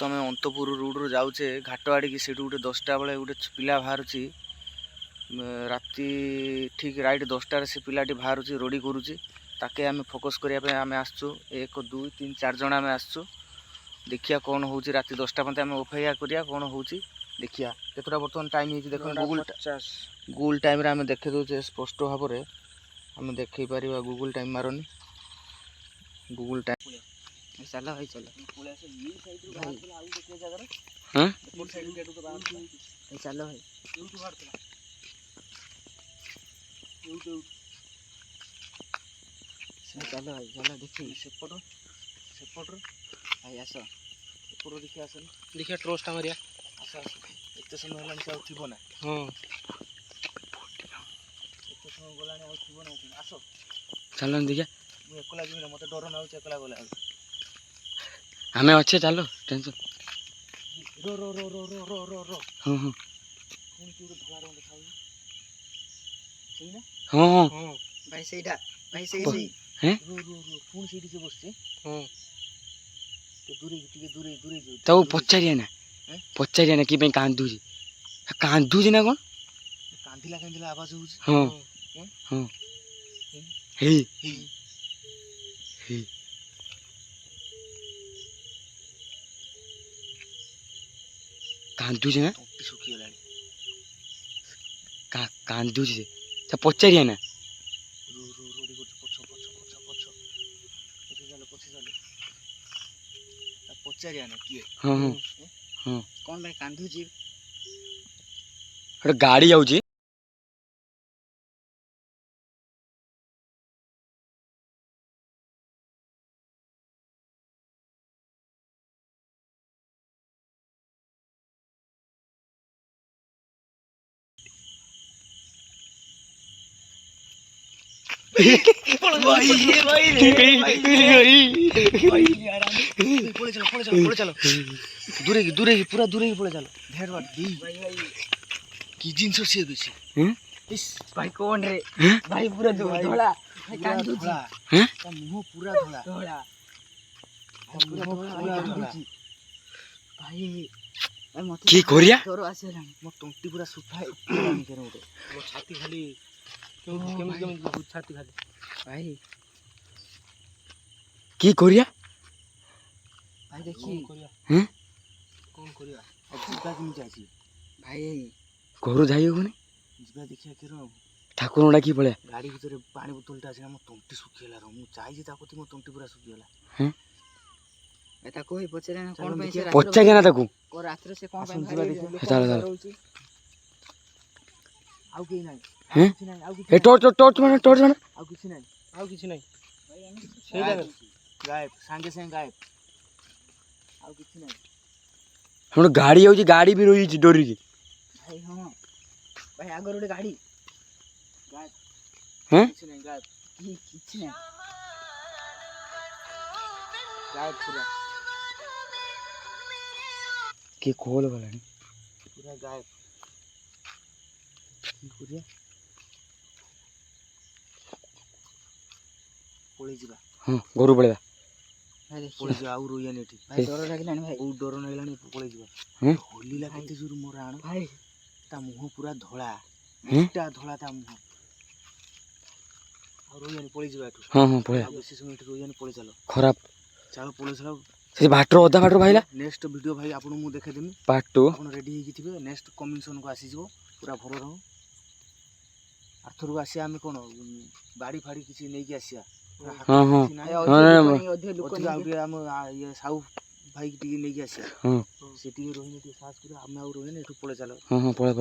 बर्तमान अंतपुर रोड जाऊे घाट आड़ की से गोटे 10टा बेले गोटे पिला बाहर राति ठीक राइट 10टार से पिलाटी बाहर रोडी करुच्ची ताके आम फोकस करने आम आसचु 1 2 3 4 जन आम आसचु देखिया कौन हो राति 10टा पते आम अपेक्षा करिया कौन हो देखिया केतटा बर्तमान टाइम हो देख गूगल टाइम आम देखे दे स्पष्ट भाव में आम देख पार गूगल टाइम मारनी गूगल टाइम चलो भाई चलो चलो भाई चलो भाई चलो देखिए सेपट सेपट भाई आस सेपट देखिए आसन देखिए ट्रोस्ट मारिया आस आस एत समय है थी ना हाँ एत समय गला थी ना आस चलो देखिए मुझे एकला जी मत डर ना एकला गला आम अच्छे चलो टेंशन रो रो रो रो रो रो रो रो हाँ हाँ पुणी कि धला रंग देखा ना हाँ हाँ भाई सहीटा भाई सही हैं रो रो रो पुणी से बसছে हाँ दूरे दूरे दूरे तो पचारिया ना कि कांदुची कांदुची ना कौन कांदिला कांदिला आवाज हो हाँ हाँ हे हे कांदुची ना तोटी सुखी गलानी कांदुची से पचारिया ना रो रो रोडी को पछ पछ पछ पछ पछ चलो पचारिया ना किए हाँ हाँ हाँ कौन भाई कांदुची गोटे गाड़ी जाऊँगी दूरे की पूरा दूरे की पड़े चलो भेड़ बात की जिनस से बेसी इस भाई कौन रे भाई पूरा धोला भाई कांदुची हैं ता मुंह पूरा धोला धोला पूरा धोला भाई मत की कोरिया डर आसेला मो टंटी पूरा सुफा नहीं करे उठे मो छाती खाली केम बहुत छाती खाली भाई की कोरिया भाई देखिए हैं कौन करिया जिबा कि जाइसी भाई घर जाई होनी जिबा देखिया के रो ठाकुर डाकी पड़े गाड़ी भीतर पानी बोतलटा आसी मो टंटी सुखिला रो मु चाहिए ताकती मो टंटी पूरा सुखिला हैं एता कोई पचरे ना कौन भाई से पचारिया ना ताकू और रात्र से कौन आसन भाई जिबा देखिया चलो आउ के नहीं हैं किछि नहीं आउ ए टॉर्च मार आउ किछि नहीं आउ किछि नहीं गायब सांगे संगे गायब आउ किछि नहीं हम गाड़ी जाऊँगी गाड़ी भी रही डोरी की भाई हां भाई आगर उडे गाड़ी गायब हैं किछि नहीं गायब की किछ नहीं गायब पूरा के खोल वाला पूरा गायब की करिया पळे जिबा हाँ गोरु पड़ेगा भाई पळे देखिए जिबा आउ रोया नेठी भाई डर लागलानी भाई बहुत डर नैलानी पळे जिबा हैं होली ला केते जोर मोर आण भाई ता मुंह पूरा धोला हैं टा धोला ता मुंह आउ रोयानी पळे जिबा एठू हाँ हाँ पड़े आउ बेसी समय एठू रोयानी पळे चलो खराब चलो पळे चलो से भाटर अधा भाटर भाईला नेक्स्ट वीडियो भाई आपन मु देखे देमी पार्ट 2 आपन रेडी हे थिबे नेक्स्ट कमिंग सन को आसी जिवो पूरा भर रहो आथरु आसी आमे कोन बाड़ी फाड़ी किछि नै कि आसिया हाँ हाँ अधिक लोक अधिक आउ हम ये साउ भाई टी नै कि आसिया हाँ से टी रोहिनी टी सास करे आमे आउ रोहिनी एठू पळे चलो हाँ हाँ पड़े